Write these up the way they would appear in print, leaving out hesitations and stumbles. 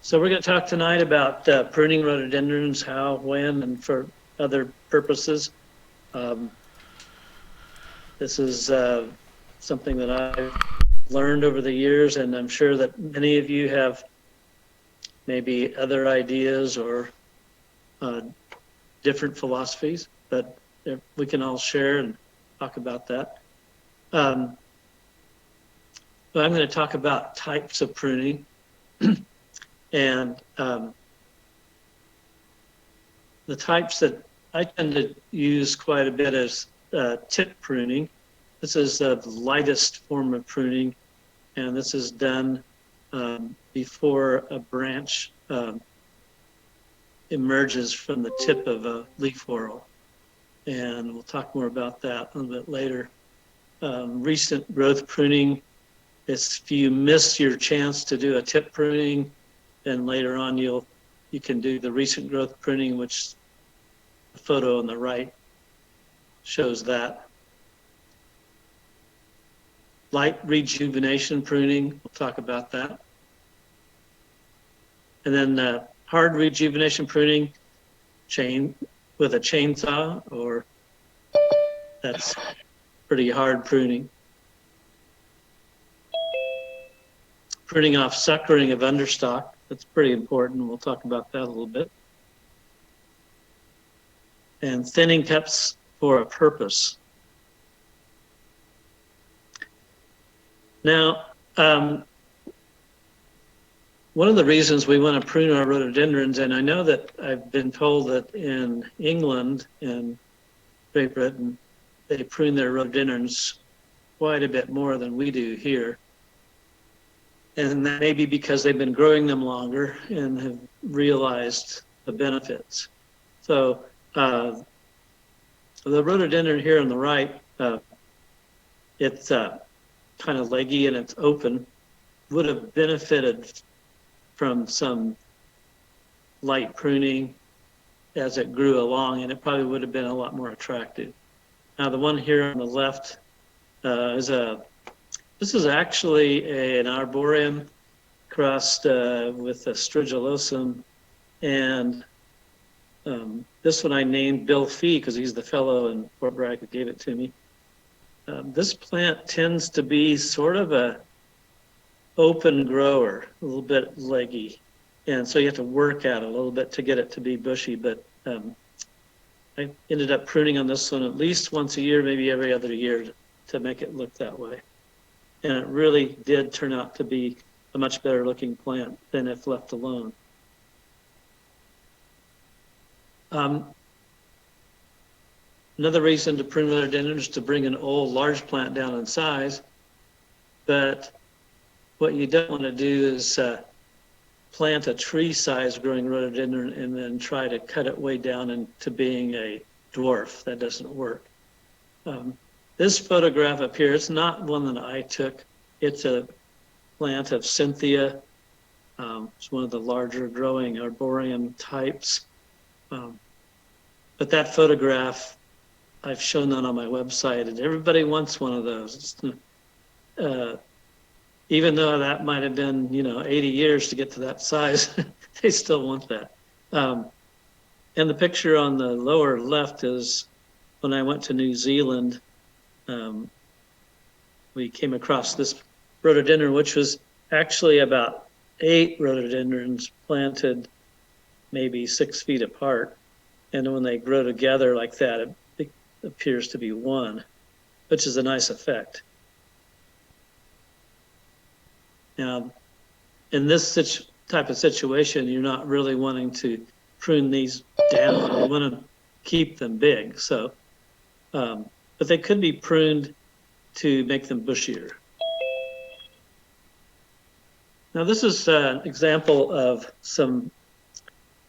So we're going to talk tonight about pruning rhododendrons, how, when, and for other purposes. This is something that I've learned over the years, and I'm sure that many of you have maybe other ideas or different philosophies, but we can all share and talk about that. But I'm going to talk about types of pruning. And the types that I tend to use quite a bit is tip pruning. This is the lightest form of pruning, and this is done before a branch emerges from the tip of a leaf whorl. And we'll talk more about that a little bit later. Recent growth pruning is if you miss your chance to do a tip pruning, then later on you can do the recent growth pruning, which the photo on the right shows that. Light rejuvenation pruning, we'll talk about that. And then hard rejuvenation pruning, with a chainsaw, or that's pretty hard pruning. Pruning off suckering of understock, that's pretty important. We'll talk about that a little bit. And thinning cups for a purpose. Now, one of the reasons we want to prune our rhododendrons, and I know that I've been told that in England and Great Britain, they prune their rhododendrons quite a bit more than we do here. And that may be because they've been growing them longer and have realized the benefits. So the rhododendron here on the right, it's kind of leggy and it's open, would have benefited from some light pruning as it grew along, and it probably would have been a lot more attractive. Now the one here on the left this is actually an arboreum crossed with a stridulosum, and this one I named Bill Fee because he's the fellow in Fort Bragg who gave it to me. This plant tends to be sort of a open grower, a little bit leggy, and so you have to work at it a little bit to get it to be bushy, but I ended up pruning on this one at least once a year, maybe every other year, to make it look that way. And it really did turn out to be a much better looking plant than if left alone. Another reason to prune rhododendron is to bring an old large plant down in size, but what you don't want to do is plant a tree size growing rhododendron and then try to cut it way down into being a dwarf. That doesn't work. This photograph up here, it's not one that I took. It's a plant of Cynthia. It's one of the larger growing arboreum types. But that photograph, I've shown that on my website, and everybody wants one of those. Even though that might have been, 80 years to get to that size, they still want that. And the picture on the lower left is when I went to New Zealand. We came across this rhododendron, which was actually about 8 rhododendrons planted maybe 6 feet apart. And when they grow together like that, it appears to be one, which is a nice effect. Now, in this type of situation, you're not really wanting to prune these down. You want to keep them big. So, but they could be pruned to make them bushier. Now this is an example of some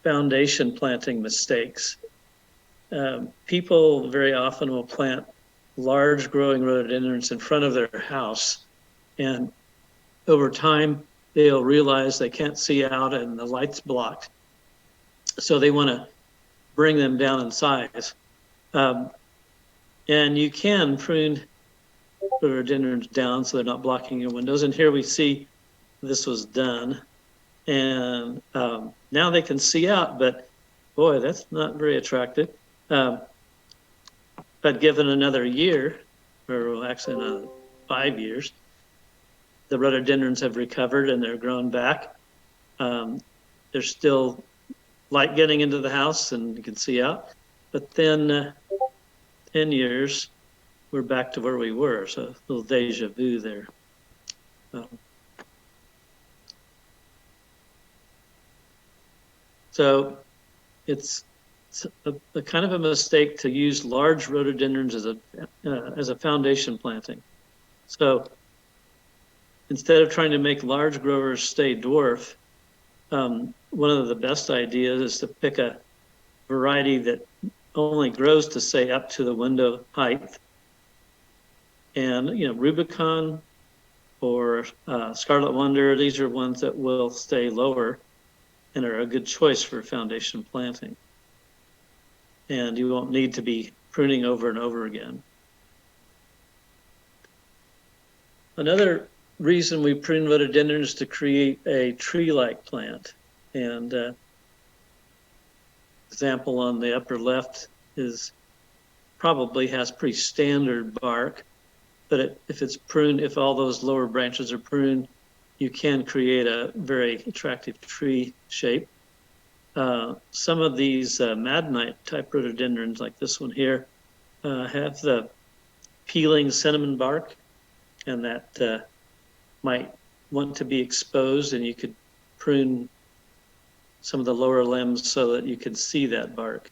foundation planting mistakes. People very often will plant large growing rhododendrons in front of their house, and over time they'll realize they can't see out and the light's blocked. So they want to bring them down in size. And you can prune rhododendrons down so they're not blocking your windows. And here we see this was done. And now they can see out, but boy, that's not very attractive. But given another year, or actually another 5 years, the rhododendrons have recovered and they're grown back. There's still light getting into the house and you can see out, but then 10 years, we're back to where we were. So a little deja vu there. So it's a kind of a mistake to use large rhododendrons as a foundation planting. So instead of trying to make large growers stay dwarf, one of the best ideas is to pick a variety that only grows to say up to the window height. And Rubicon or Scarlet Wonder, these are ones that will stay lower and are a good choice for foundation planting. And you won't need to be pruning over and over again. Another reason we prune rhododendrons is to create a tree-like plant. And example on the upper left is probably has pretty standard bark, but if it's pruned, if all those lower branches are pruned, you can create a very attractive tree shape. Some of these Maddenite type rhododendrons, like this one here, have the peeling cinnamon bark, and that might want to be exposed, and you could prune some of the lower limbs so that you can see that bark.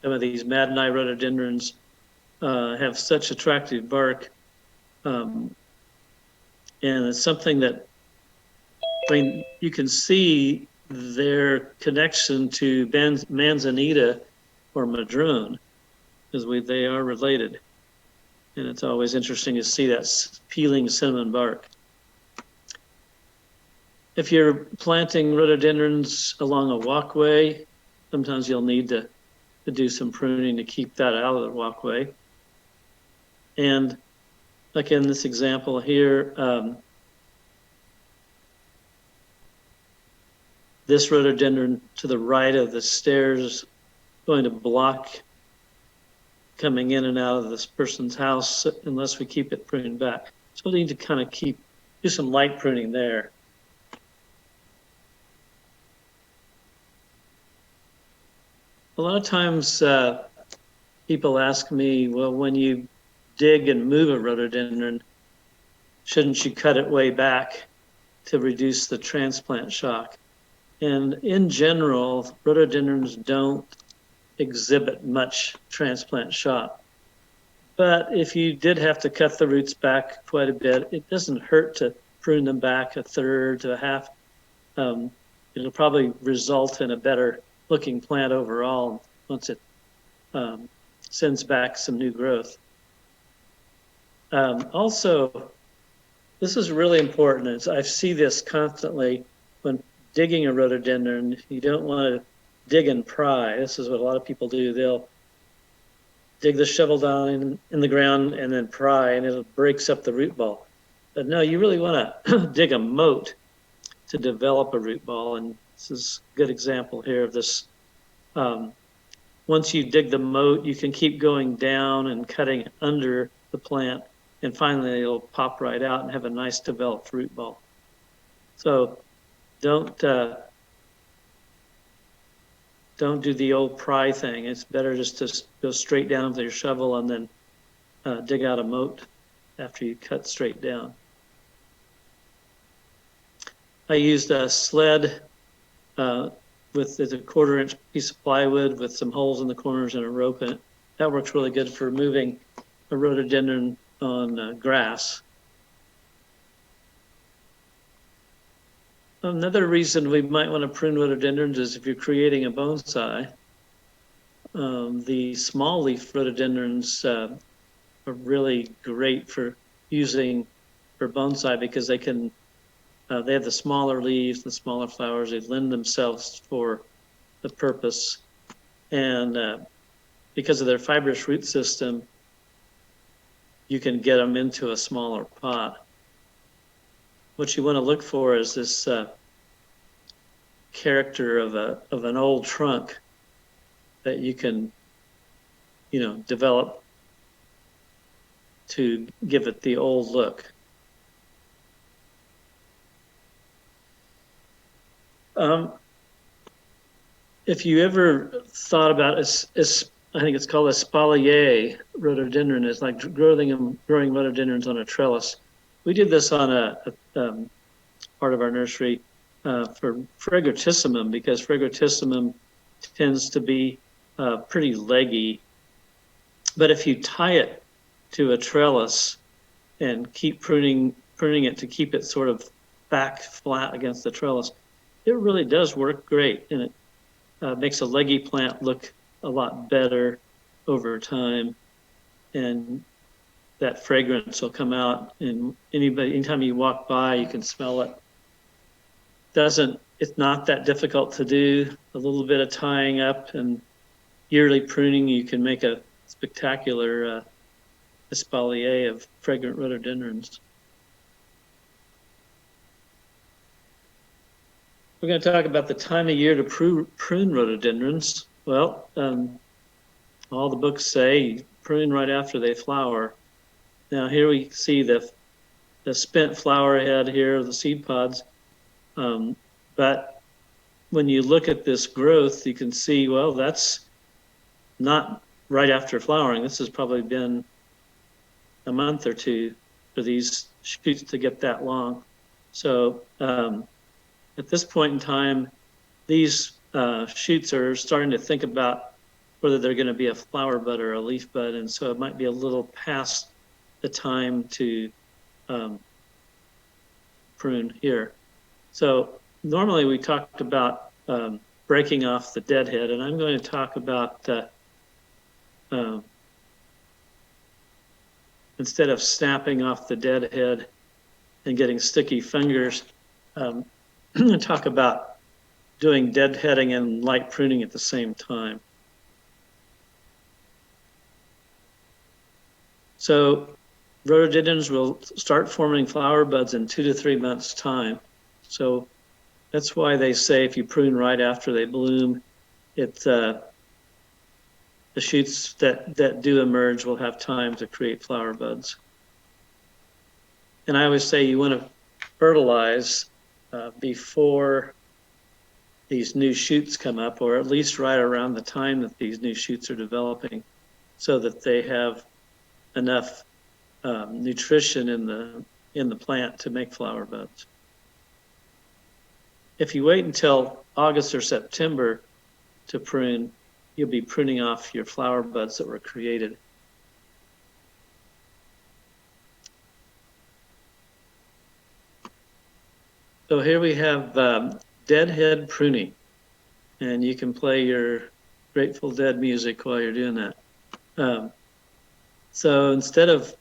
Some of these Maddenite rhododendrons have such attractive bark, and it's something that, I mean, you can see their connection to manzanita or madrone, because they are related. And it's always interesting to see that peeling cinnamon bark. If you're planting rhododendrons along a walkway, sometimes you'll need to do some pruning to keep that out of the walkway. And like in this example here, this rhododendron to the right of the stairs is going to block coming in and out of this person's house unless we keep it pruned back. So we need to kind of do some light pruning there. A lot of times people ask me, well, when you dig and move a rhododendron, shouldn't you cut it way back to reduce the transplant shock? And in general, rhododendrons don't exhibit much transplant shock. But if you did have to cut the roots back quite a bit, it doesn't hurt to prune them back a third to a half. It'll probably result in a better looking plant overall once it sends back some new growth. Also, this is really important. I see this constantly when digging a rhododendron. You don't want to dig and pry. This is what a lot of people do. They'll dig the shovel down in the ground and then pry, and it breaks up the root ball. But no, you really want to dig a moat to develop a root ball, and this is a good example here of this. Once you dig the moat, you can keep going down and cutting under the plant, and finally it'll pop right out and have a nice developed root ball. So don't do the old pry thing. It's better just to go straight down with your shovel and then dig out a moat after you cut straight down. I used a sled with a 1/4-inch piece of plywood with some holes in the corners and a rope in it. That works really good for moving a rhododendron on grass. Another reason we might want to prune rhododendrons is if you're creating a bonsai. The small leaf rhododendrons are really great for using for bonsai because they can They have the smaller leaves, the smaller flowers. They lend themselves for the purpose. And because of their fibrous root system, you can get them into a smaller pot. What you want to look for is this character of an old trunk that you can, develop to give it the old look. If you ever thought about I think it's called espalier rhododendron. It's like growing rhododendrons on a trellis. We did this on a part of our nursery for Fragotissimum, because Fragotissimum tends to be pretty leggy. But if you tie it to a trellis and keep pruning it to keep it sort of back flat against the trellis, it really does work great, and it makes a leggy plant look a lot better over time, and that fragrance will come out, and anytime you walk by, you can smell it. It's not that difficult to do. A little bit of tying up and yearly pruning, you can make a spectacular espalier of fragrant rhododendrons. We're going to talk about the time of year to prune rhododendrons. Well, all the books say prune right after they flower. Now here we see the spent flower head here, the seed pods. But when you look at this growth, you can see, well, that's not right after flowering. This has probably been a month or two for these shoots to get that long. So at this point in time, these shoots are starting to think about whether they're going to be a flower bud or a leaf bud, and so it might be a little past the time to prune here. So normally we talked about breaking off the dead head, and I'm going to talk about instead of snapping off the dead head and getting sticky fingers, I'm going to talk about doing deadheading and light pruning at the same time. So rhododendrons will start forming flower buds in 2 to 3 months' time. So that's why they say if you prune right after they bloom, the shoots that do emerge will have time to create flower buds. And I always say you want to fertilize before these new shoots come up, or at least right around the time that these new shoots are developing, so that they have enough nutrition in the plant to make flower buds. If you wait until August or September to prune, you'll be pruning off your flower buds that were created. So here we have deadhead pruning, and you can play your Grateful Dead music while you're doing that. So instead of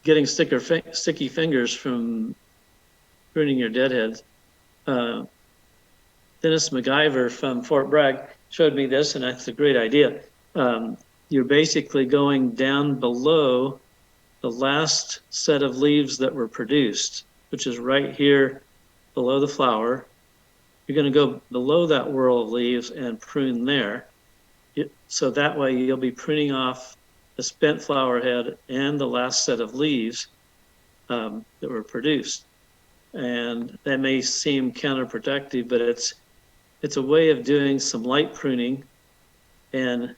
getting sticky fingers from pruning your deadheads, Dennis MacGyver from Fort Bragg showed me this, and that's a great idea. You're basically going down below the last set of leaves that were produced, which is right here below the flower. You're going to go below that whorl of leaves and prune there. So that way you'll be pruning off the spent flower head and the last set of leaves that were produced. And that may seem counterproductive, but it's a way of doing some light pruning and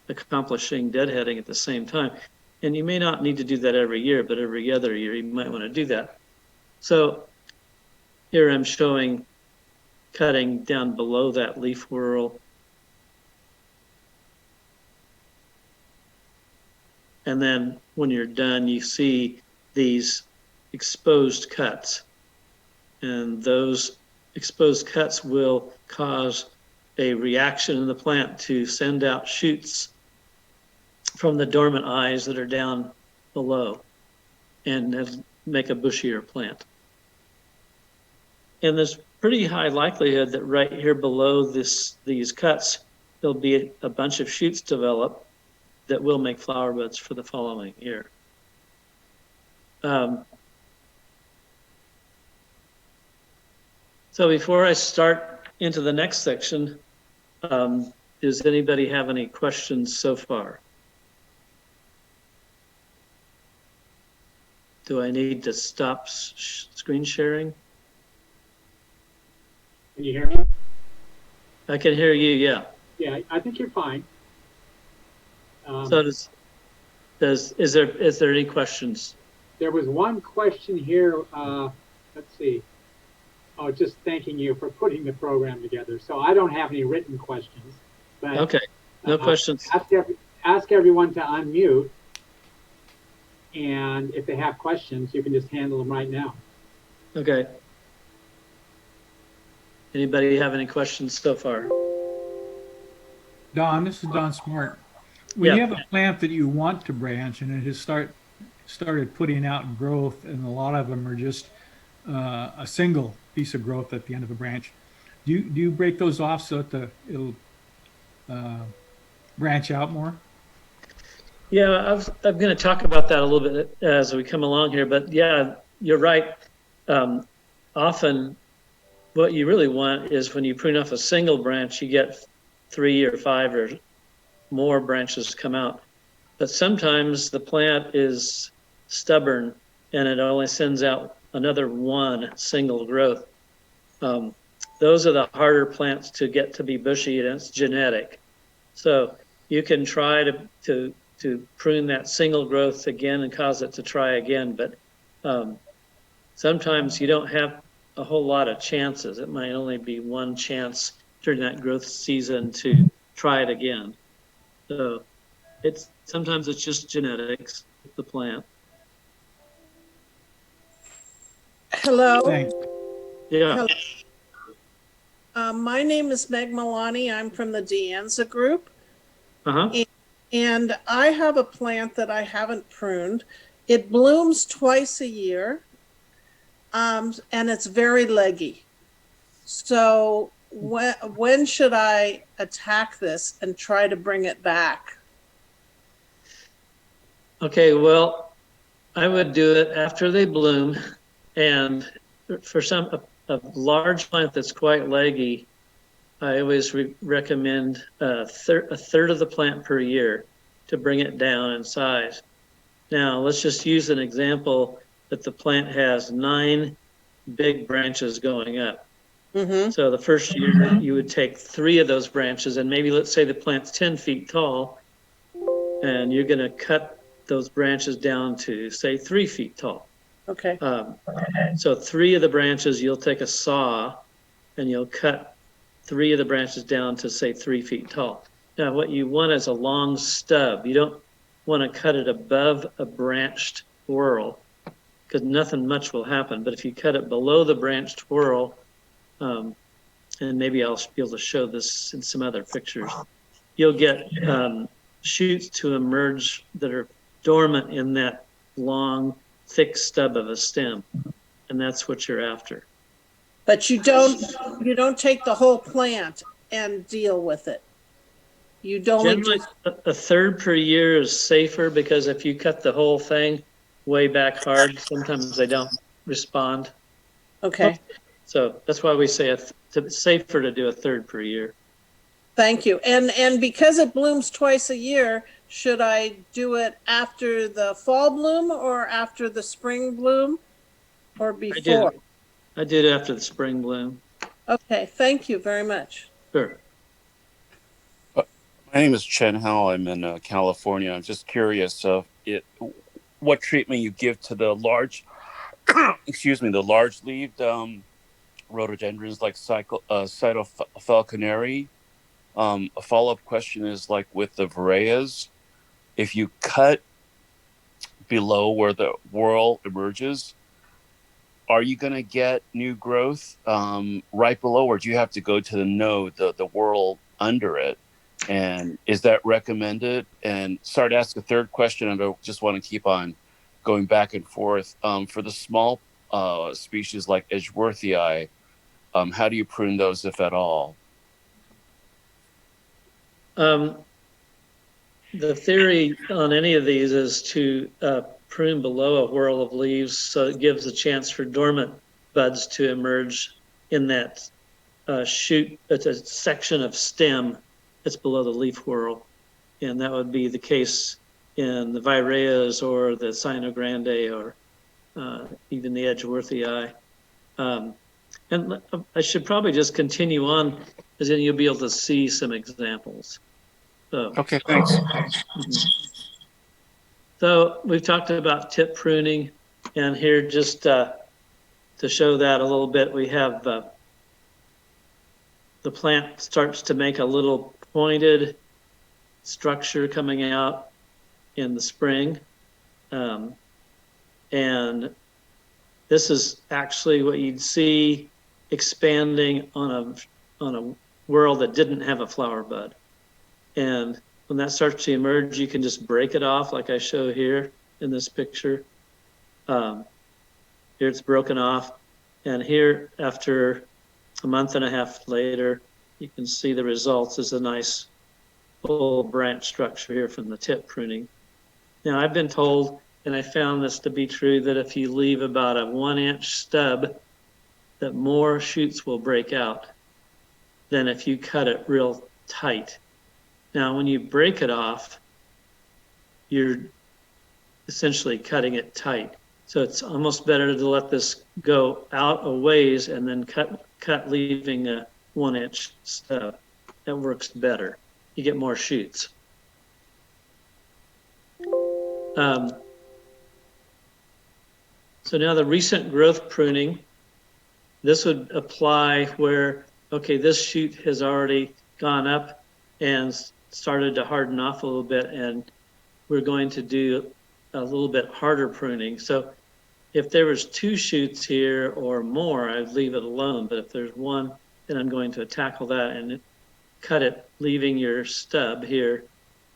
accomplishing deadheading at the same time. And you may not need to do that every year, but every other year you might want to do that. So here I'm showing cutting down below that leaf whorl. And then when you're done, you see these exposed cuts. And those exposed cuts will cause a reaction in the plant to send out shoots from the dormant eyes that are down below and make a bushier plant. And there's pretty high likelihood that right here below these cuts, there'll be a bunch of shoots develop that will make flower buds for the following year. So before I start into the next section, does anybody have any questions so far? Do I need to stop screen sharing? Can you hear me? I can hear you, yeah. Yeah, I think you're fine. So is there any questions? There was one question here. Let's see. Oh, just thanking you for putting the program together. So I don't have any written questions. But, okay, no questions. Ask everyone to unmute. And if they have questions, you can just handle them right now. Okay. Anybody have any questions so far? Don, this is Don Smart. When Yeah. you have a plant that you want to branch and it has started putting out growth, and a lot of them are just a single piece of growth at the end of a branch, do you break those off so that it'll branch out more? Yeah, I'm going to talk about that a little bit as we come along here, but yeah, you're right. Often what you really want is when you prune off a single branch, you get 3 or 5 or more branches come out. But sometimes the plant is stubborn and it only sends out another one single growth. Those are the harder plants to get to be bushy, and it's genetic. So you can try to prune that single growth again and cause it to try again, but sometimes you don't have a whole lot of chances. It might only be one chance during that growth season to try it again. So sometimes it's just genetics of the plant. Hello. Thanks. Yeah. Hello. My name is Meg Milani. I'm from the Dianza group. Uh-huh. And I have a plant that I haven't pruned. It blooms twice a year, and it's very leggy. So when should I attack this and try to bring it back? Okay, well, I would do it after they bloom. And for a large plant that's quite leggy, I always recommend a third of the plant per year to bring it down in size. Now, let's just use an example that the plant has 9 big branches going up. Mm-hmm. So the first year you would take 3 of those branches, and maybe let's say the plant's 10 feet tall, and you're going to cut those branches down to, say, 3 feet tall. Okay. So 3 of the branches, you'll take a saw and you'll cut 3 of the branches down to, say, 3 feet tall. Now, what you want is a long stub. You don't want to cut it above a branched whorl because nothing much will happen. But if you cut it below the branched whorl, and maybe I'll be able to show this in some other pictures, you'll get shoots to emerge that are dormant in that long, thick stub of a stem, and that's what you're after. But you don't take the whole plant and deal with it. You don't. Generally, a third per year is safer because if you cut the whole thing way back hard, sometimes they don't respond. Okay. So that's why we say it's safer to do a third per year. Thank you. And because it blooms twice a year, should I do it after the fall bloom or after the spring bloom or before? I did after the spring bloom. Okay. Thank you very much. Sure. My name is Chen Hao. I'm in California. I'm just curious what treatment you give to the large, the large-leaved rhododendrons like cytofalconeri. A follow-up question is like with the Vareyas, if you cut below where the whorl emerges, are you going to get new growth right below, or do you have to go to the node, the whorl under it? And is that recommended? And sorry to ask a third question, and I just want to keep on going back and forth. For the small species like Edgeworthii, How do you prune those, if at all? The theory on any of these is to prune below a whorl of leaves, so it gives a chance for dormant buds to emerge in that shoot. It's a section of stem that's below the leaf whorl, and that would be the case in the Vireas or the Cyanogrande or even the Edgeworthii. And I should probably just continue on, because then you'll be able to see some examples. So, Okay, thanks. So we've talked about tip pruning, and here just to show that a little bit, we have the plant starts to make a little pointed structure coming out in the spring. And this is actually what you'd see expanding on a whorl that didn't have a flower bud. And when that starts to emerge, you can just break it off like I show here in this picture. Here it's broken off. And here, after a month and a half later, you can see the results is a nice full branch structure here from the tip pruning. Now, I've been told, and I found this to be true, that if you leave about a 1-inch stub, that more shoots will break out than if you cut it real tight. Now, when you break it off, you're essentially cutting it tight. So it's almost better to let this go out a ways and then cut leaving a 1-inch stub. That works better. You get more shoots. So now the recent growth pruning, this would apply where, okay, this shoot has already gone up and started to harden off a little bit, and we're going to do a little bit harder pruning. So if there was 2 shoots here or more, I'd leave it alone. But if there's 1, then I'm going to tackle that and cut it, leaving your stub here,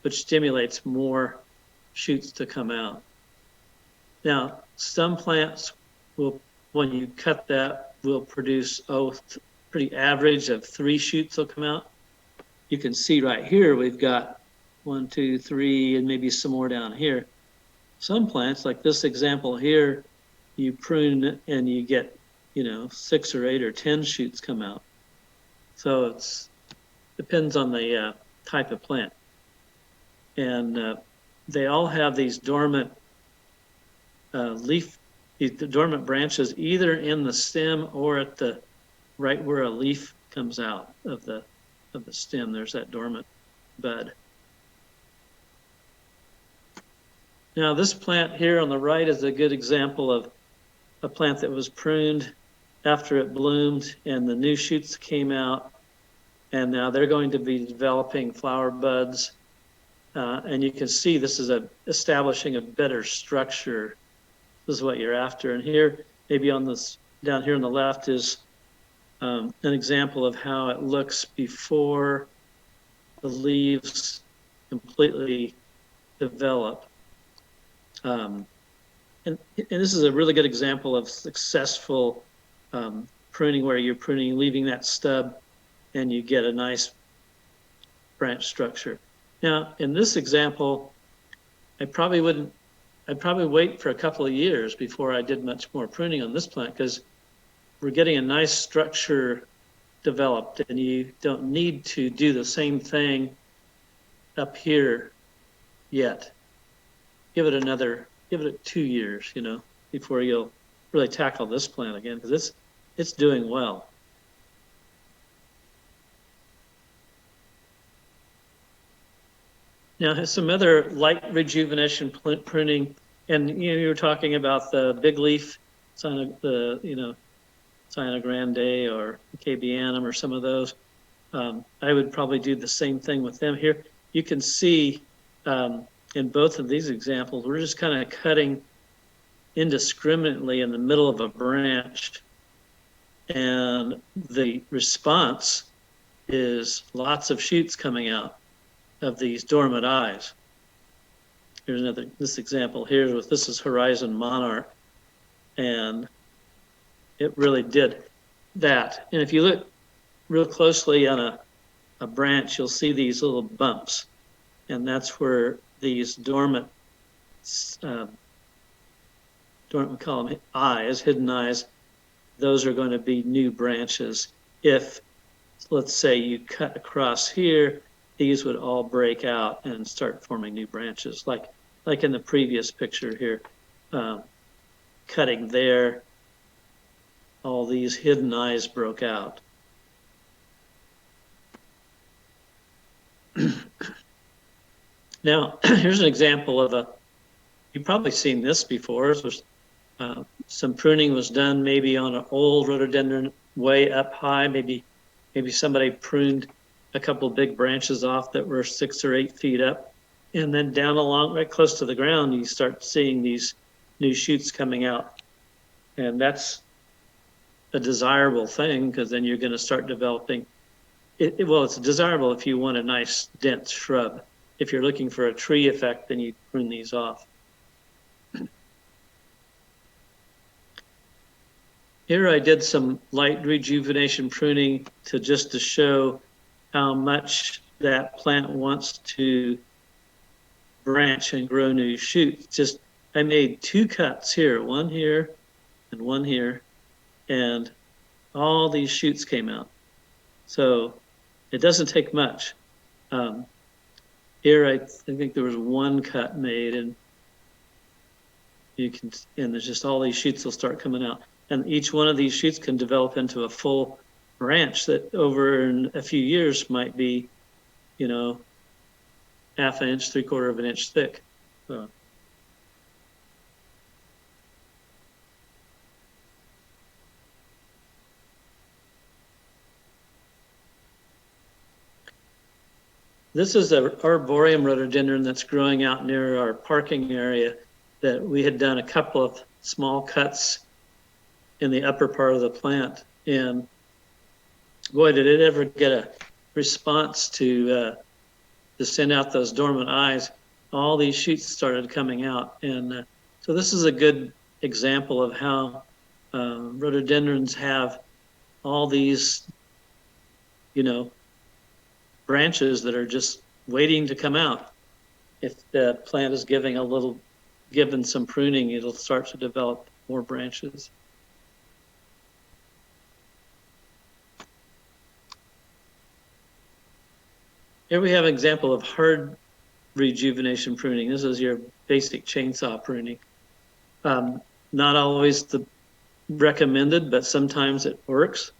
which stimulates more shoots to come out. Now, some plants will, when you cut that, will produce pretty average of 3 shoots will come out. You can see right here, we've got 1, 2, 3, and maybe some more down here. Some plants, like this example here, you prune and you get, 6 or 8 or 10 shoots come out. So it's depends on the type of plant. And they all have these dormant dormant branches, either in the stem or at the right where a leaf comes out of the stem. There's that dormant bud. Now this plant here on the right is a good example of a plant that was pruned after it bloomed and the new shoots came out, and now they're going to be developing flower buds. And you can see this is establishing a better structure. This is what you're after. And here, maybe on this down here on the left is an example of how it looks before the leaves completely develop. And this is a really good example of successful pruning, where you're pruning, leaving that stub, and you get a nice branch structure. Now, in this example, I'd probably wait for a couple of years before I did much more pruning on this plant, because we're getting a nice structure developed, and you don't need to do the same thing up here yet. Give it 2 years, before you'll really tackle this plant again, because it's doing well. Now, some other light rejuvenation pruning, and you were talking about the big leaf, Cyanogrande or Cabianum or some of those. I would probably do the same thing with them here. You can see in both of these examples, we're just kind of cutting indiscriminately in the middle of a branch, and the response is lots of shoots coming out of these dormant eyes. Here's this example here this is Horizon Monarch, and it really did. that. And if you look real closely on a branch, you'll see these little bumps. And that's where these dormant, we call them eyes, hidden eyes, those are going to be new branches. If, let's say, you cut across here, these would all break out and start forming new branches, like in the previous picture here. Cutting there, all these hidden eyes broke out. Now, here's an example of you've probably seen this before. Some pruning was done maybe on an old rhododendron way up high. Maybe somebody pruned a couple big branches off that were 6 or 8 feet up. And then down along right close to the ground, you start seeing these new shoots coming out. And that's a desirable thing, because then you're going to start developing. Well, it's desirable if you want a nice dense shrub. If you're looking for a tree effect, then you prune these off. Here I did some light rejuvenation pruning just to show how much that plant wants to branch and grow new shoots. I made 2 cuts here, one here and one here, and all these shoots came out. So it doesn't take much. Here I think there was 1 cut made, and there's just all these shoots will start coming out. And each one of these shoots can develop into a full branch that over in a few years might be, half an inch, 3/4 of an inch thick. So. This is an arboreum rhododendron that's growing out near our parking area that we had done a couple of small cuts in the upper part of the plant. And boy, did it ever get a response to send out those dormant eyes. All these shoots started coming out. And so this is a good example of how rhododendrons have all these, branches that are just waiting to come out. If the plant is given some pruning, it'll start to develop more branches. Here we have an example of hard rejuvenation pruning. This is your basic chainsaw pruning. Not always the recommended, but sometimes it works.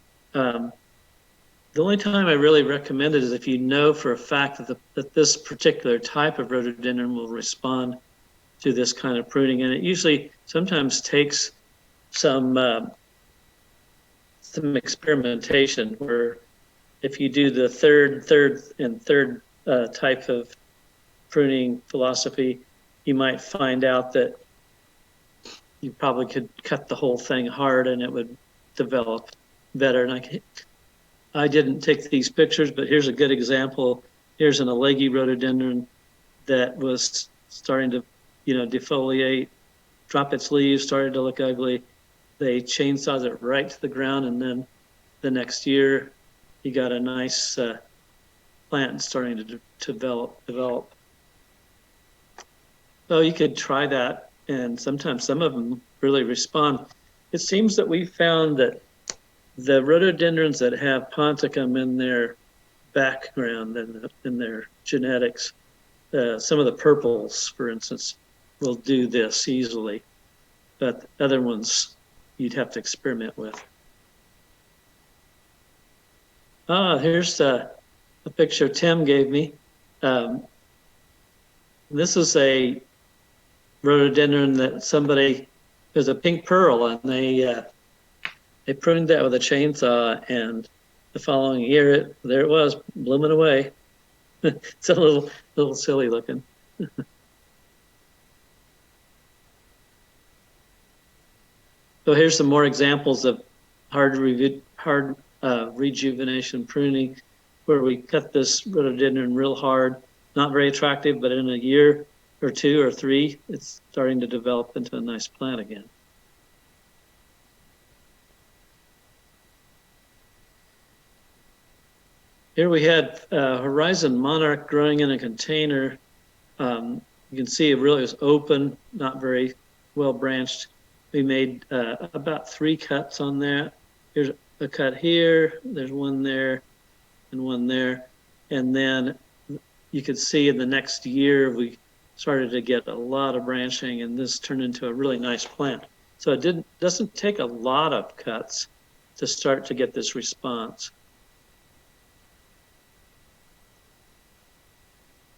The only time I really recommend it is if you know for a fact that this particular type of rhododendron will respond to this kind of pruning. And it usually sometimes takes some experimentation, where if you do the third type of pruning philosophy, you might find out that you probably could cut the whole thing hard and it would develop better. And I didn't take these pictures, but here's a good example. Here's an Alegi rhododendron that was starting to, defoliate, drop its leaves, started to look ugly. They chainsawed it right to the ground, and then the next year, you got a nice plant starting to develop. So you could try that, and sometimes some of them really respond. It seems that we found that the rhododendrons that have ponticum in their background and in their genetics, some of the purples, for instance, will do this easily, but other ones you'd have to experiment with. Here's a picture Tim gave me. This is a rhododendron that there's a pink pearl, and they pruned that with a chainsaw, and the following year, there it was, blooming away. It's a little silly looking. So here's some more examples of hard rejuvenation pruning, where we cut this rhododendron real hard, not very attractive, but in a year or 2 or 3, it's starting to develop into a nice plant again. Here we had Horizon Monarch growing in a container. You can see it really was open, not very well branched. We made about 3 cuts on that. Here's a cut here, there's one there, and one there. And then you could see in the next year, we started to get a lot of branching, and this turned into a really nice plant. So it doesn't take a lot of cuts to start to get this response.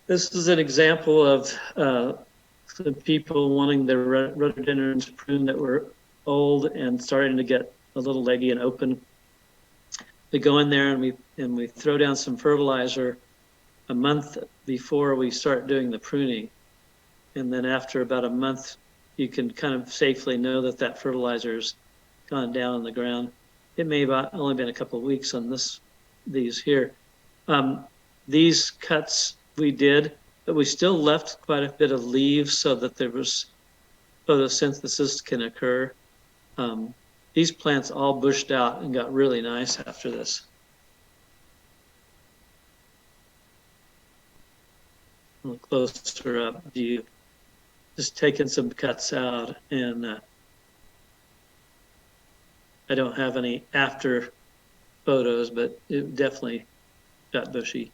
This is an example of the people wanting their rhododendrons pruned that were old and starting to get a little leggy and open. We go in there and we throw down some fertilizer a month before we start doing the pruning. And then after about a month, you can kind of safely know that that fertilizer's gone down on the ground. It may have only been a couple of weeks on these here. These cuts we did, but we still left quite a bit of leaves so that there was photosynthesis can occur. These plants all bushed out and got really nice after this. A little closer up view. Just taking some cuts out, and I don't have any after photos, but it definitely got bushy.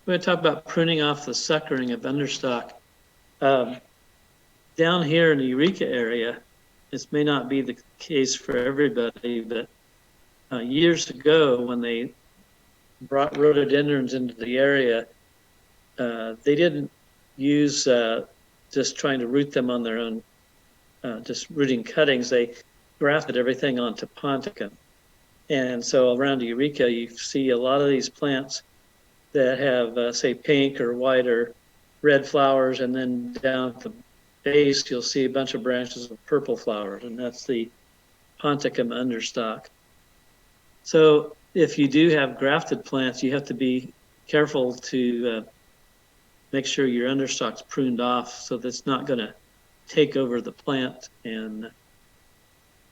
We're going to talk about pruning off the suckering of understock. Down here in the Eureka area, this may not be the case for everybody, but years ago when they brought rhododendrons into the area, they didn't use just trying to root them on their own, just rooting cuttings. They grafted everything onto ponticum. And so around Eureka, you see a lot of these plants that have, say, pink or white or red flowers, and then down at the base, you'll see a bunch of branches of purple flowers, and that's the ponticum understock. So if you do have grafted plants, you have to be careful to make sure your understock's pruned off so that's not going to take over the plant. And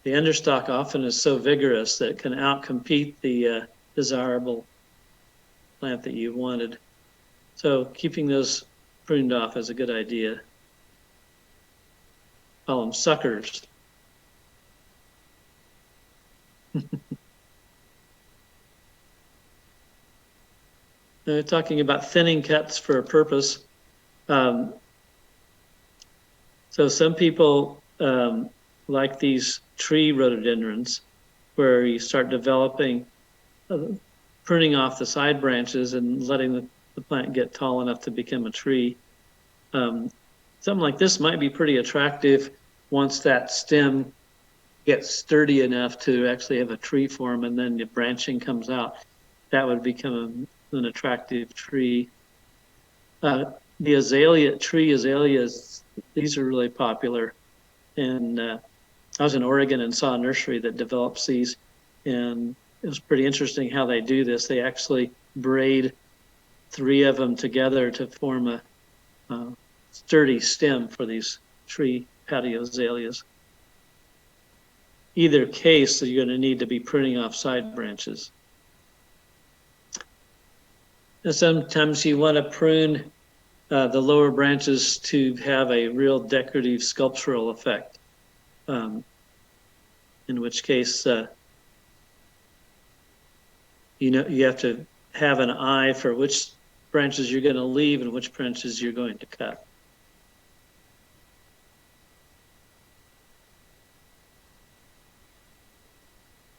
the understock often is so vigorous that it can outcompete the desirable plant that you wanted. So keeping those pruned off is a good idea. Call them suckers. Talking about thinning cuts for a purpose. So some people like these tree rhododendrons, where you start developing, pruning off the side branches and letting the plant get tall enough to become a tree. Something like this might be pretty attractive once that stem gets sturdy enough to actually have a tree form, and then the branching comes out. That would become an attractive tree. The azaleas, these are really popular. And I was in Oregon and saw a nursery that develops these, and it was pretty interesting how they do this. They actually braid 3 of them together to form a sturdy stem for these tree patio azaleas. Either case, you're going to need to be pruning off side branches. And sometimes you want to prune the lower branches to have a real decorative sculptural effect, in which case you have to have an eye for which branches you're going to leave and which branches you're going to cut.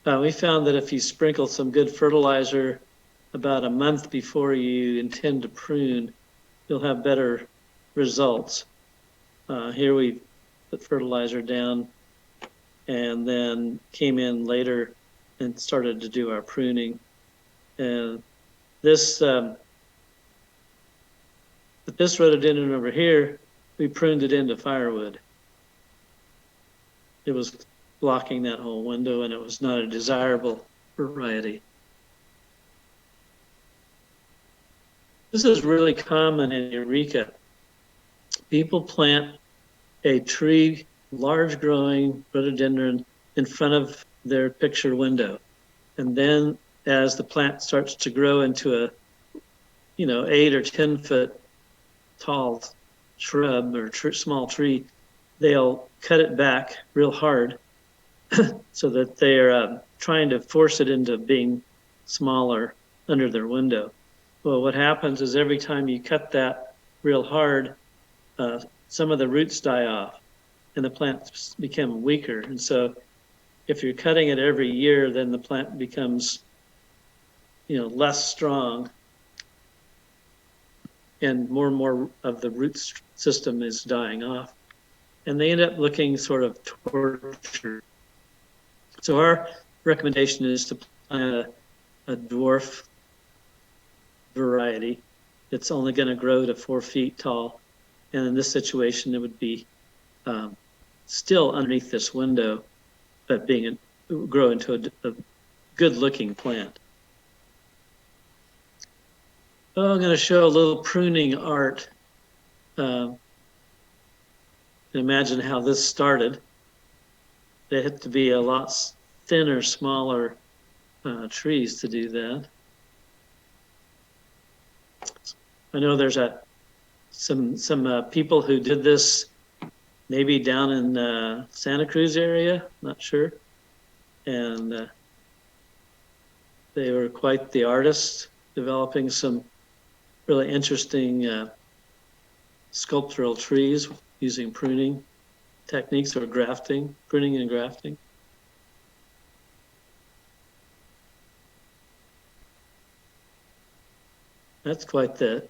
We found that if you sprinkle some good fertilizer about a month before you intend to prune, you'll have better results. Here we put fertilizer down and then came in later and started to do our pruning. And this rhododendron over here, we pruned it into firewood. It was blocking that whole window, and it was not a desirable variety. This is really common in Eureka. People plant a tree, large growing rhododendron, in front of their picture window. And then as the plant starts to grow into a, 8 or 10 foot tall shrub or small tree, they'll cut it back real hard so that they're trying to force it into being smaller under their window. Well, what happens is every time you cut that real hard, some of the roots die off and the plants become weaker. And so if you're cutting it every year, then the plant becomes, less strong, and more of the root system is dying off. And they end up looking sort of tortured. So our recommendation is to plant a dwarf variety. It's only going to grow to 4 feet tall. And in this situation, it would be still underneath this window, but grow into a good looking plant. Oh, I'm going to show a little pruning art. Imagine how this started. They had to be a lot thinner, smaller trees to do that. I know there's some people who did this maybe down in Santa Cruz area, not sure. And they were quite the artists, developing some really interesting sculptural trees using pruning techniques or grafting, pruning and grafting. That's quite the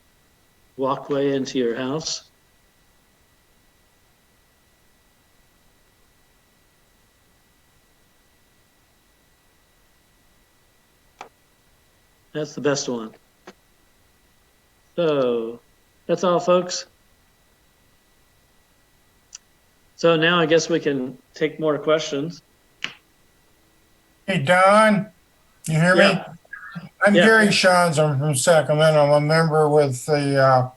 walkway into your house. That's the best one. So that's all, folks. So now I guess we can take more questions. Hey, Don, you hear me? Yeah. I'm Yeah. Gary Shans. I'm from Sacramento. I'm a member with the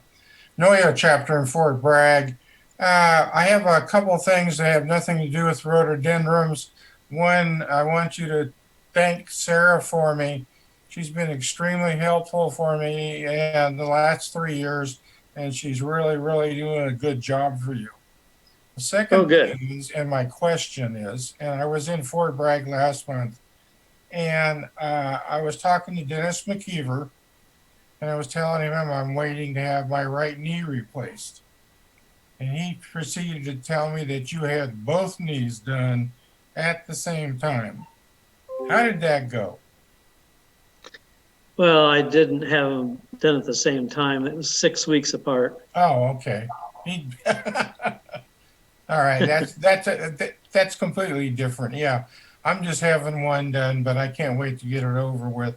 Eureka Chapter in Fort Bragg. I have a couple things that have nothing to do with rhododendrons. One, I want you to thank Sarah for me. She's been extremely helpful for me in the last 3 years, and she's really, really doing a good job for you. The second good. thing is, and my question is, and I was in Fort Bragg last month, and I was talking to Dennis McKeever, and I was telling him I'm waiting to have my right knee replaced. And he proceeded to tell me that you had both knees done at the same time. How did that go? Well, I didn't have them done at the same time. It was 6 weeks apart. Oh, okay. All right, that's completely different. Yeah, I'm just having one done, but I can't wait to get it over with.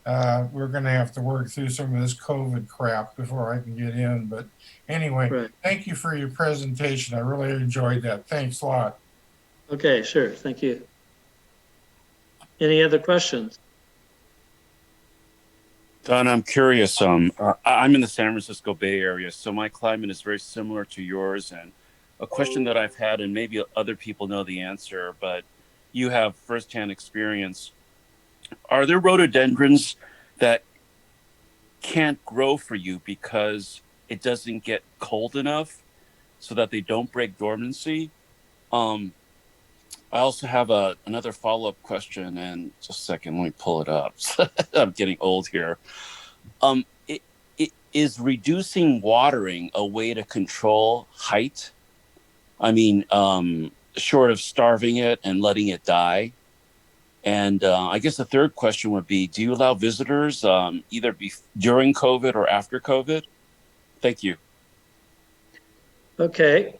We're going to have to work through some of this COVID crap before I can get in. But anyway, Right. Thank you for your presentation. I really enjoyed that. Thanks a lot. Okay, sure. Thank you. Any other questions? Don, I'm curious. I'm in the San Francisco Bay Area, so my climate is very similar to yours. And a question that I've had, and maybe other people know the answer, but you have firsthand experience. Are there rhododendrons that can't grow for you because it doesn't get cold enough so that they don't break dormancy? I also have another follow-up question, and just a second, let me pull it up. I'm getting old here. Is reducing watering a way to control height? I mean, short of starving it and letting it die. And I guess the third question would be, do you allow visitors either during COVID or after COVID? Thank you. Okay,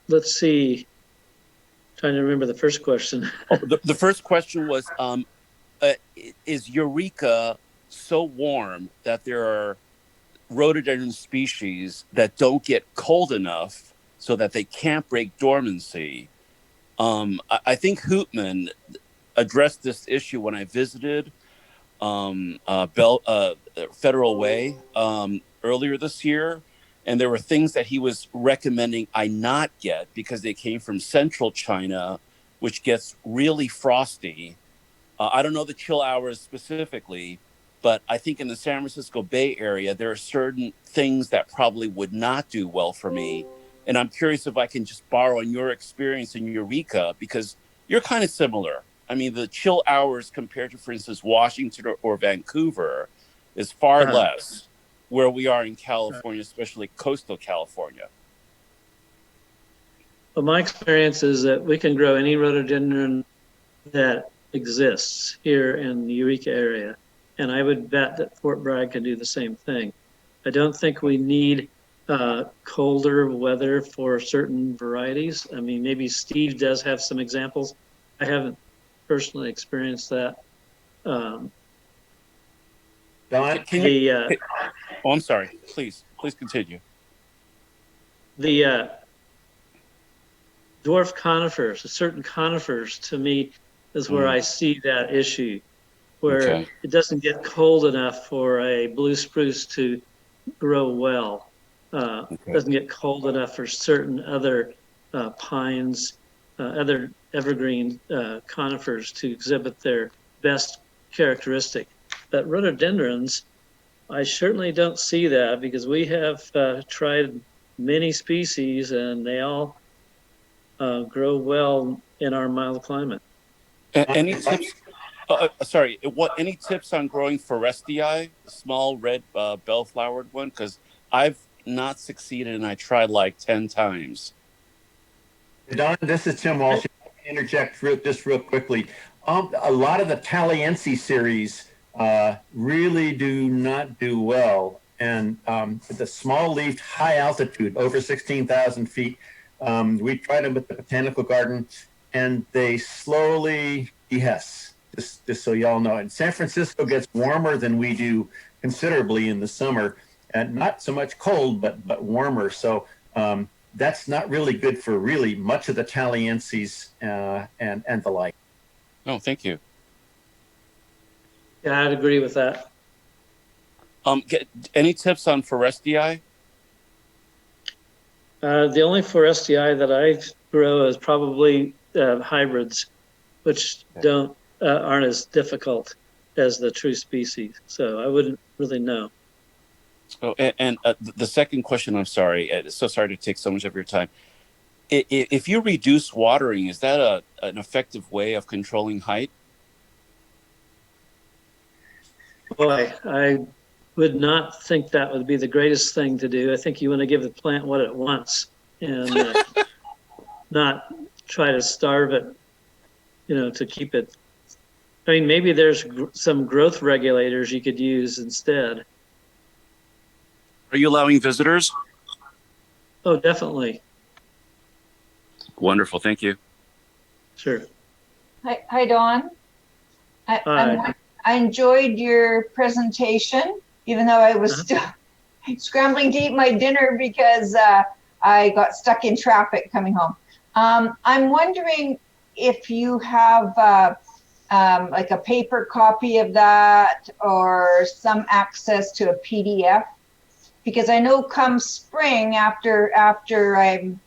let's see. Trying to remember the first question. The first question was, is Eureka so warm that there are rhododendron species that don't get cold enough so that they can't break dormancy? I think Hootman addressed this issue when I visited Federal Way earlier this year. And there were things that he was recommending I not get because they came from central China, which gets really frosty. I don't know the chill hours specifically, but I think in the San Francisco Bay Area, there are certain things that probably would not do well for me. And I'm curious if I can just borrow on your experience in Eureka, because you're kind of similar. I mean, the chill hours compared to, for instance, Washington or Vancouver is far less where we are in California, especially coastal California. Well, my experience is that we can grow any rhododendron that exists here in the Eureka area. And I would bet that Fort Bragg can do the same thing. I don't think we need colder weather for certain varieties. I mean, maybe Steve does have some examples. I haven't personally experienced that. Don? Oh, I'm sorry. Please continue. The dwarf conifers, certain conifers, to me, is where I see that issue, where it doesn't get cold enough for a blue spruce to grow well. Doesn't get cold enough for certain other pines, other evergreen conifers to exhibit their best characteristic. But rhododendrons, I certainly don't see that, because we have tried many species and they all grow well in our mild climate. Any tips? Sorry, any tips on growing Forestii, the small red bell-flowered one? Because I've not succeeded and I tried like 10 times. Don, this is Tim Walsh. Interject just real quickly. A lot of the Taliense series really do not do well. And the small-leafed, high altitude, over 16,000 feet, we tried them at the Botanical Garden, and they slowly dehisce, just so y'all know. And San Francisco gets warmer than we do considerably in the summer, and not so much cold, but warmer. So that's not really good for really much of the Talienses and the like. Oh, thank you. Yeah, I'd agree with that. Any tips on Forestii? The only Forestii that I grow is probably hybrids, which aren't as difficult as the true species. So I wouldn't really know. Oh, and the second question, I'm sorry, so sorry to take so much of your time. If you reduce watering, is that an effective way of controlling height? Boy, I would not think that would be the greatest thing to do. I think you want to give the plant what it wants and not try to starve it, to keep it. I mean, maybe there's some growth regulators you could use instead. Are you allowing visitors? Oh, definitely. Wonderful. Thank you. Sure. Hi, Don. Hi. I enjoyed your presentation, even though I was still scrambling to eat my dinner because I got stuck in traffic coming home. I'm wondering if you have like a paper copy of that or some access to a PDF, because I know come spring, after I'm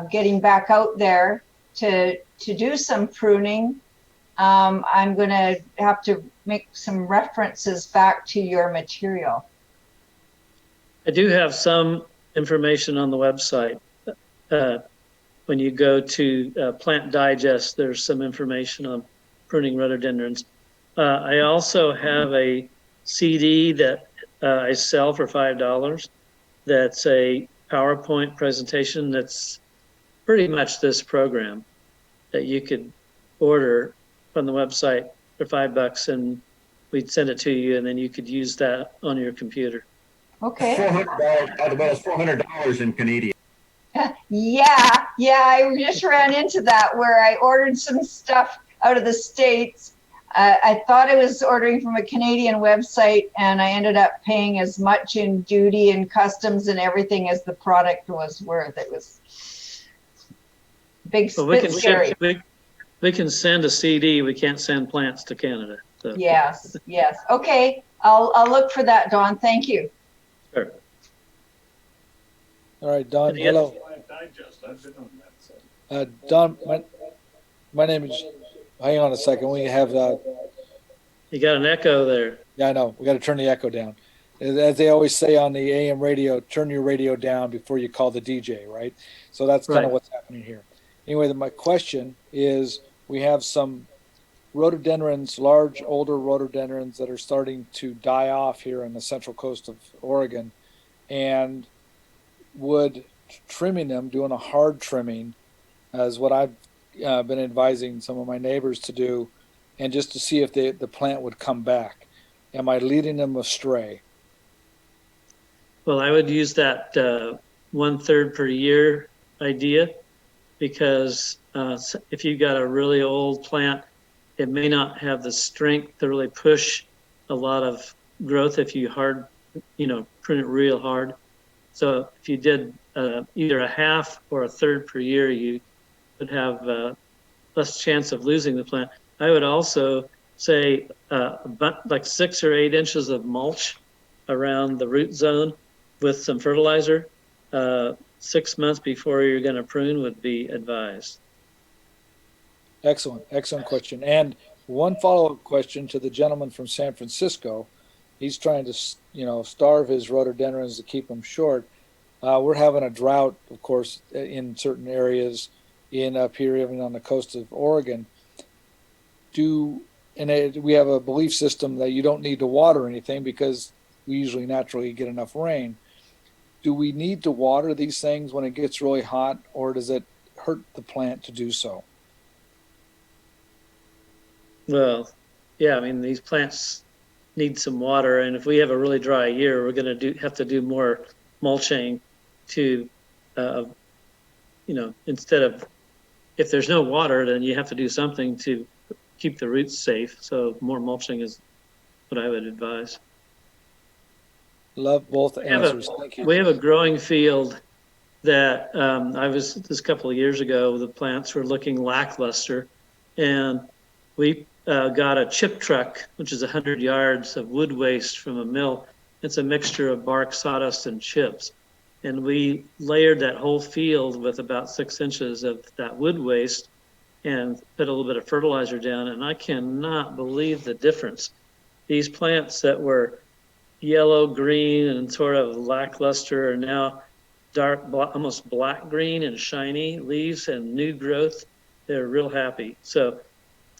getting back out there to do some pruning, I'm going to have to make some references back to your material. I do have some information on the website. When you go to Plant Digest, there's some information on pruning rhododendrons. I also have a CD that I sell for $5. That's a PowerPoint presentation that's pretty much this program that you could order from the website for $5, and we'd send it to you, and then you could use that on your computer. Okay. $400, by the way, it's $400 in Canadian. Yeah, I just ran into that where I ordered some stuff out of the States. I thought I was ordering from a Canadian website, and I ended up paying as much in duty and customs and everything as the product was worth. It was big, Well, we can scary. we can send a CD. We can't send plants to Canada. So. Yes. Okay, I'll look for that, Don. Thank you. Sure. All right, Don. Any Hello. Don, my name is hang on a second. We have, You got an echo there. yeah, I know. We got to turn the echo down. As they always say on the AM radio, turn your radio down before you call the DJ, right? So that's kind Right. of what's happening here. Anyway, my question is, we have some rhododendrons, large, older rhododendrons that are starting to die off here on the central coast of Oregon, and would trimming them, doing a hard trimming, as what I've been advising some of my neighbors to do, and just to see if the plant would come back. Am I leading them astray? Well, I would use that 1/3 per year idea, because if you've got a really old plant, it may not have the strength to really push a lot of growth if you prune it real hard. So if you did either a half or a third per year, you would have less chance of losing the plant. I would also say about like 6 or 8 inches of mulch around the root zone with some fertilizer 6 months before you're going to prune would be advised. Excellent question. And one follow-up question to the gentleman from San Francisco. He's trying to, starve his rhododendrons to keep them short. We're having a drought, of course, in certain areas up here, even on the coast of Oregon. We have a belief system that you don't need to water anything because we usually naturally get enough rain. Do we need to water these things when it gets really hot, or does it hurt the plant to do so? Well, yeah, I mean, these plants need some water, and if we have a really dry year, we're going to have to do more mulching to, instead of, if there's no water, then you have to do something to keep the roots safe. So more mulching is what I would advise. Love both answers. Thank you. We have a growing field that I was this couple of years ago. The plants were looking lackluster, and we got a chip truck, which is 100 yards of wood waste from a mill. It's a mixture of bark, sawdust, and chips. And we layered that whole field with about 6 inches of that wood waste and put a little bit of fertilizer down. And I cannot believe the difference. These plants that were yellow, green, and sort of lackluster are now dark, almost black green and shiny leaves and new growth. They're real happy. So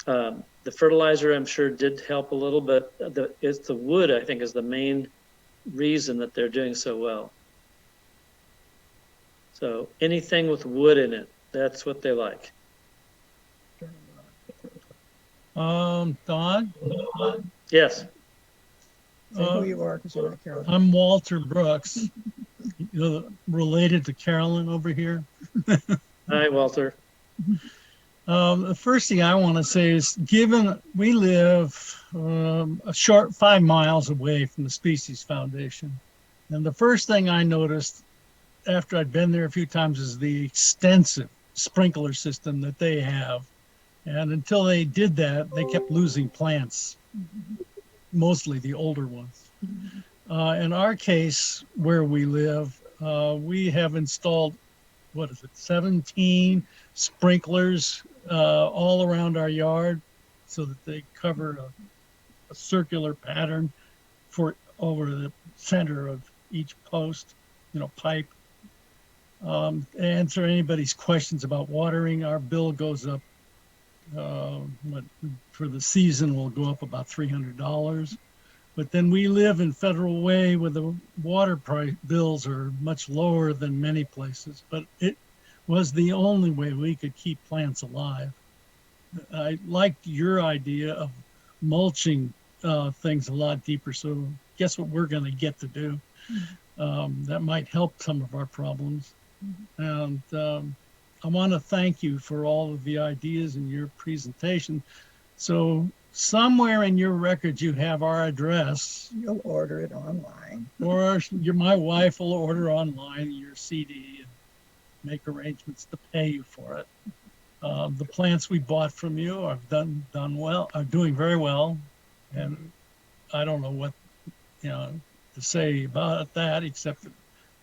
the fertilizer, I'm sure, did help a little, but it's the wood, I think, is the main reason that they're doing so well. So anything with wood in it, that's what they like. Don? Yes. Say who you are, because you're not Carolyn. I'm Walter Brooks, related to Carolyn over here. Hi, Walter. The first thing I want to say is, given we live a short 5 miles away from the Species Foundation, and the first thing I noticed after I'd been there a few times is the extensive sprinkler system that they have. And until they did that, they kept losing plants, mostly the older ones. In our case, where we live, we have installed, 17 sprinklers all around our yard, so that they cover a circular pattern over the center of each post, pipe. Answer anybody's questions about watering. Our bill goes up, for the season will go up about $300. But then we live in Federal Way where the water bills are much lower than many places. But it was the only way we could keep plants alive. I liked your idea of mulching things a lot deeper. So guess what we're going to get to do? That might help some of our problems. And I want to thank you for all of the ideas in your presentation. So somewhere in your records, you have our address. You'll order it online. Or my wife will order online your CD and make arrangements to pay you for it. The plants we bought from you are doing very well. And I don't know what, to say about that, except that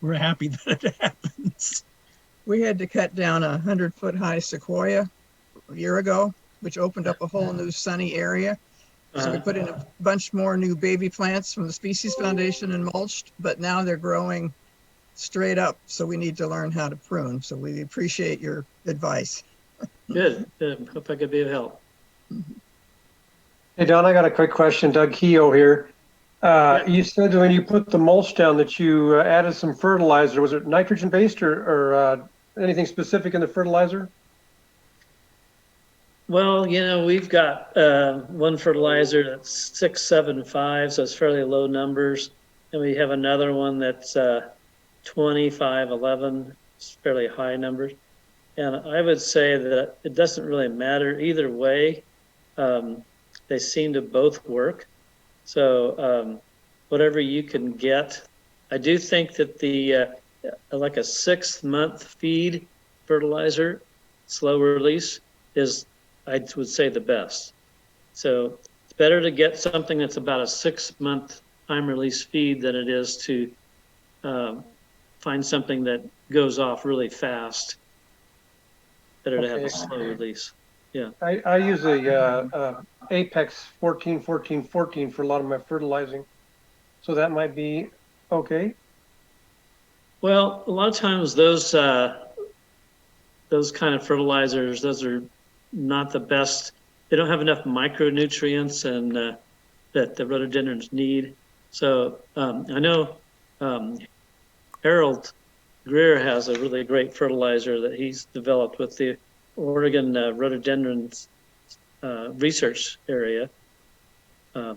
we're happy that it happens. We had to cut down a 100-foot high sequoia a year ago, which opened up a whole new sunny area. So we put in a bunch more new baby plants from the Species Foundation and mulched, but now they're growing straight up. So we need to learn how to prune. So we appreciate your advice. Good. Hope I could be of help. Hey, Don, I got a quick question. Doug Keogh here. You said when you put the mulch down that you added some fertilizer. Was it nitrogen based or anything specific in the fertilizer? Well, you know, we've got one fertilizer that's 675, so it's fairly low numbers. And we have another one that's 2511, it's fairly high numbers. And I would say that it doesn't really matter either way. They seem to both work. So whatever you can get. I do think that the like a 6-month feed fertilizer, slow release, is, I would say, the best. So it's better to get something that's about a 6-month time release feed than it is to find something that goes off really fast. Better to have a slow release. Yeah. I use a Apex 14-14-14 for a lot of my fertilizing. So that might be okay. Well, a lot of times those kind of fertilizers, those are not the best. They don't have enough micronutrients and that the rhododendrons need. So I know Harold Greer has a really great fertilizer that he's developed with the Oregon Rhododendrons research area. I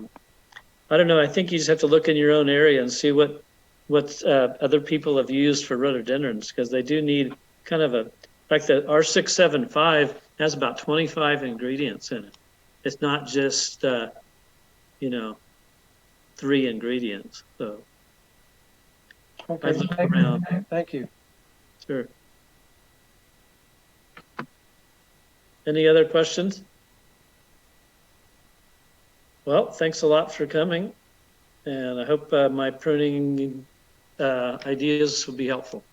don't know. I think you just have to look in your own area and see what other people have used for rhododendrons, because they do need kind of a, like the R675 has about 25 ingredients in it. It's not just, 3 ingredients. So Okay, I look around. Thank you. Sure. Any other questions? Well, thanks a lot for coming, and I hope my pruning ideas will be helpful.